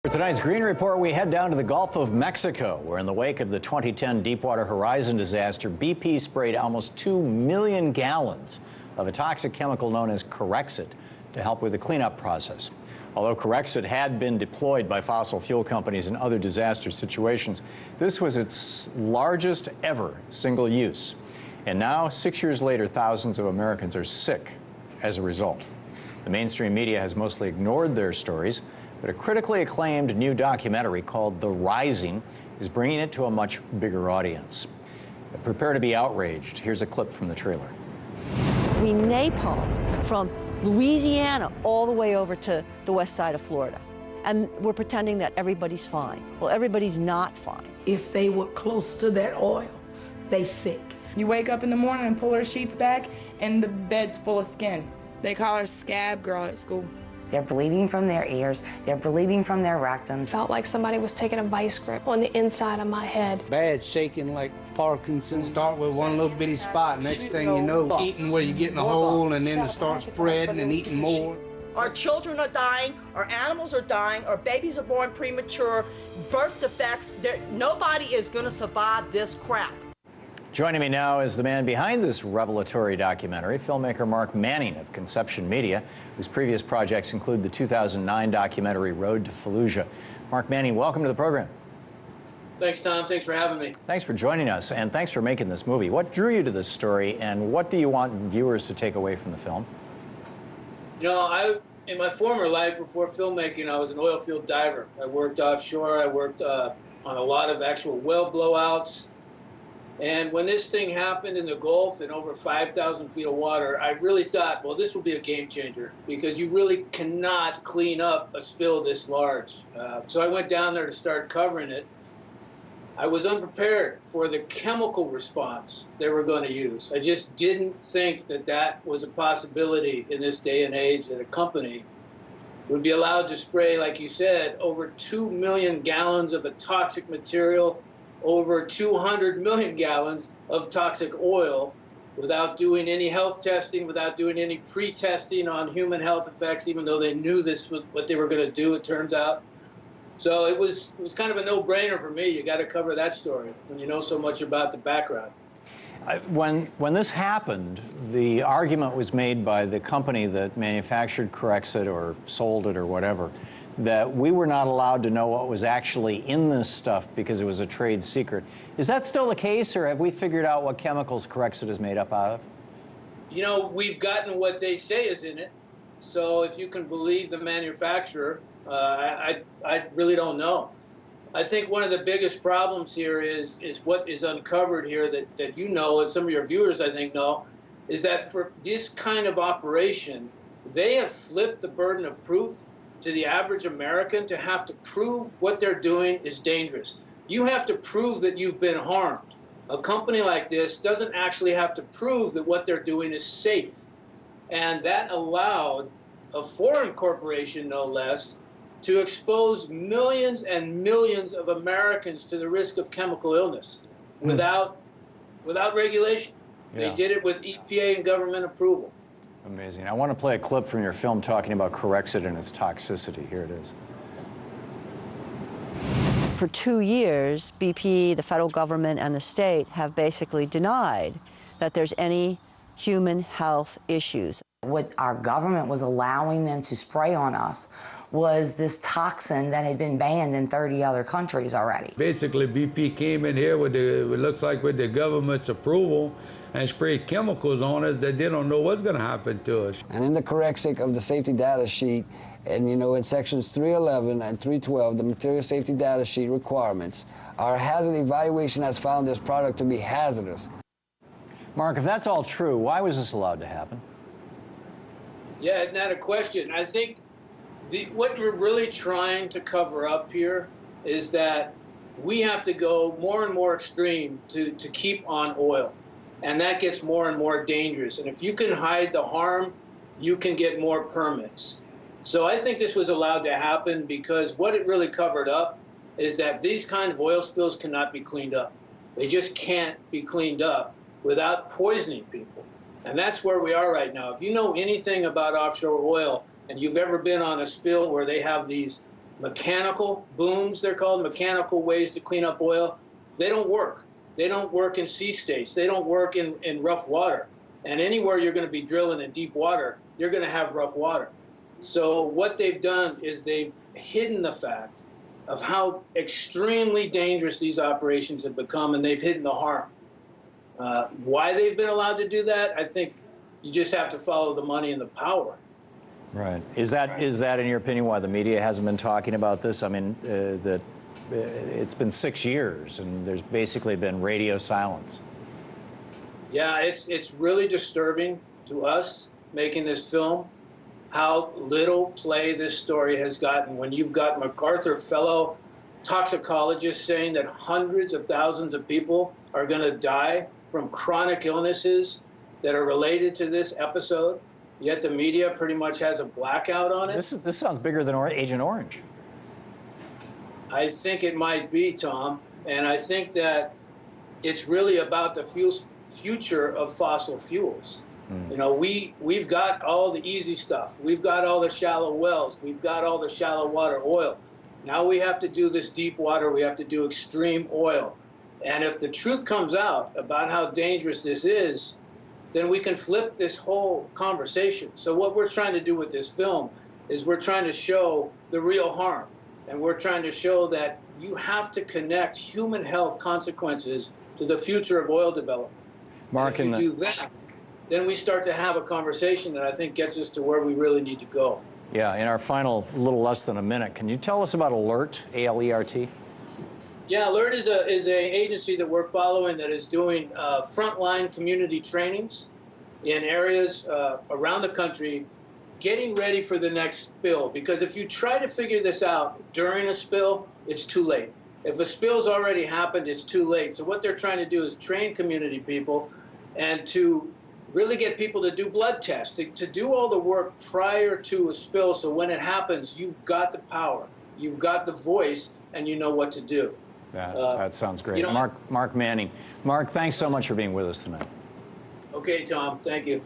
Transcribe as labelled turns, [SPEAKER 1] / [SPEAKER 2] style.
[SPEAKER 1] For tonight's Green Report, we head down to the Gulf of Mexico, where in the wake of the 2010 Deepwater Horizon disaster, BP sprayed almost 2 million gallons of a toxic chemical known as Corexit to help with the cleanup process. Although Corexit had been deployed by fossil fuel companies in other disaster situations, this was its largest ever single use. And now, 6 years later, thousands of Americans are sick as a result. The mainstream media has mostly ignored their stories, but a critically acclaimed new documentary called The Rising is bringing it to a much bigger audience. Prepare to be outraged. Here's a clip from the trailer.
[SPEAKER 2] We napalmed from Louisiana all the way over to the west side of Florida. And we're pretending that everybody's fine. Well, everybody's not fine.
[SPEAKER 3] If they were close to that oil, they sick.
[SPEAKER 4] You wake up in the morning and pull her sheets back, and the bed's full of skin. They call her Scab Girl at school.
[SPEAKER 5] They're bleeding from their ears, they're bleeding from their rectums.
[SPEAKER 6] Felt like somebody was taking a vice grip on the inside of my head.
[SPEAKER 7] Bad shaking like Parkinson's. Start with one little bitty spot. Next thing you know, eating where you get in a hole, and then it starts spreading and eating more.
[SPEAKER 8] Our children are dying, our animals are dying, our babies are born premature, birth defects. Nobody is going to survive this crap.
[SPEAKER 1] Joining me now is the man behind this revelatory documentary, filmmaker Mark Manning of Conception Media, whose previous projects include the 2009 documentary Road to Fallujah. Mark Manning, welcome to the program.
[SPEAKER 9] Thanks, Tom. Thanks for having me.
[SPEAKER 1] Thanks for joining us, and thanks for making this movie. What drew you to this story, and what do you want viewers to take away from the film?
[SPEAKER 9] You know, in my former life, before filmmaking, I was an oil field diver. I worked offshore. I worked on a lot of actual well blowouts. And when this thing happened in the Gulf in over 5,000 feet of water, I really thought, well, this will be a game changer, because you really cannot clean up a spill this large. So I went down there to start covering it. I was unprepared for the chemical response they were going to use. I just didn't think that that was a possibility in this day and age, that a company would be allowed to spray, like you said, over 2 million gallons of a toxic material, over 200 million gallons of toxic oil, without doing any health testing, without doing any pre-testing on human health effects, even though they knew this was what they were going to do, it turns out. So it was kind of a no-brainer for me. You got to cover that story when you know so much about the background.
[SPEAKER 1] When this happened, the argument was made by the company that manufactured Corexit or sold it or whatever, that we were not allowed to know what was actually in this stuff because it was a trade secret. Is that still the case, or have we figured out what chemicals Corexit is made up out of?
[SPEAKER 9] You know, we've gotten what they say is in it. So if you can believe the manufacturer, I really don't know. I think one of the biggest problems here is what is uncovered here that you know, and some of your viewers I think know, is that for this kind of operation, they have flipped the burden of proof to the average American to have to prove what they're doing is dangerous. You have to prove that you've been harmed. A company like this doesn't actually have to prove that what they're doing is safe. And that allowed a foreign corporation, no less, to expose millions and millions of Americans to the risk of chemical illness without regulation.
[SPEAKER 1] Yeah.
[SPEAKER 9] They did it with EPA and government approval.
[SPEAKER 1] Amazing. I want to play a clip from your film talking about Corexit and its toxicity. Here it is.
[SPEAKER 2] For 2 years, BP, the federal government, and the state have basically denied that there's any human health issues.
[SPEAKER 5] What our government was allowing them to spray on us was this toxin that had been banned in 30 other countries already.
[SPEAKER 7] Basically, BP came in here with it looks like with the government's approval and sprayed chemicals on us that they don't know what's going to happen to us.
[SPEAKER 10] And in the Corexit of the safety data sheet, and you know, in sections 311 and 312, the material safety data sheet requirements, our hazard evaluation has found this product to be hazardous.
[SPEAKER 1] Mark, if that's all true, why was this allowed to happen?
[SPEAKER 9] Yeah, isn't that a question? I think what we're really trying to cover up here is that we have to go more and more extreme to keep on oil. And that gets more and more dangerous. And if you can hide the harm, you can get more permits. So I think this was allowed to happen because what it really covered up is that these kind of oil spills cannot be cleaned up. They just can't be cleaned up without poisoning people. And that's where we are right now. If you know anything about offshore oil and you've ever been on a spill where they have these mechanical booms, they're called, mechanical ways to clean up oil, they don't work. They don't work in sea states. They don't work in rough water. And anywhere you're going to be drilling in deep water, you're going to have rough water. So what they've done is they've hidden the fact of how extremely dangerous these operations have become, and they've hidden the harm. Why they've been allowed to do that, I think you just have to follow the money and the power.
[SPEAKER 1] Right. Is that, in your opinion, why the media hasn't been talking about this? I mean, it's been 6 years, and there's basically been radio silence.
[SPEAKER 9] Yeah, it's really disturbing to us making this film how little play this story has gotten when you've got MacArthur fellow toxicologists saying that hundreds of thousands of people are going to die from chronic illnesses that are related to this episode, yet the media pretty much has a blackout on it.
[SPEAKER 1] This sounds bigger than Agent Orange.
[SPEAKER 9] I think it might be, Tom, and I think that it's really about the future of fossil fuels. You know, we've got all the easy stuff. We've got all the shallow wells. We've got all the shallow water oil. Now we have to do this deep water. We have to do extreme oil. And if the truth comes out about how dangerous this is, then we can flip this whole conversation. So what we're trying to do with this film is we're trying to show the real harm. And we're trying to show that you have to connect human health consequences to the future of oil development.
[SPEAKER 1] Mark,
[SPEAKER 9] and if you do that, then we start to have a conversation that I think gets us to where we really need to go.
[SPEAKER 1] Yeah, in our final little less than a minute, can you tell us about ALERT, A-L-E-R-T?
[SPEAKER 9] Yeah, ALERT is an agency that we're following that is doing frontline community trainings in areas around the country, getting ready for the next spill. Because if you try to figure this out during a spill, it's too late. If a spill's already happened, it's too late. So what they're trying to do is train community people and to really get people to do blood tests, to do all the work prior to a spill, so when it happens, you've got the power, you've got the voice, and you know what to do.
[SPEAKER 1] That sounds great.
[SPEAKER 9] You know,
[SPEAKER 1] Mark Manning. Mark, thanks so much for being with us tonight.
[SPEAKER 9] Okay, Tom, thank you.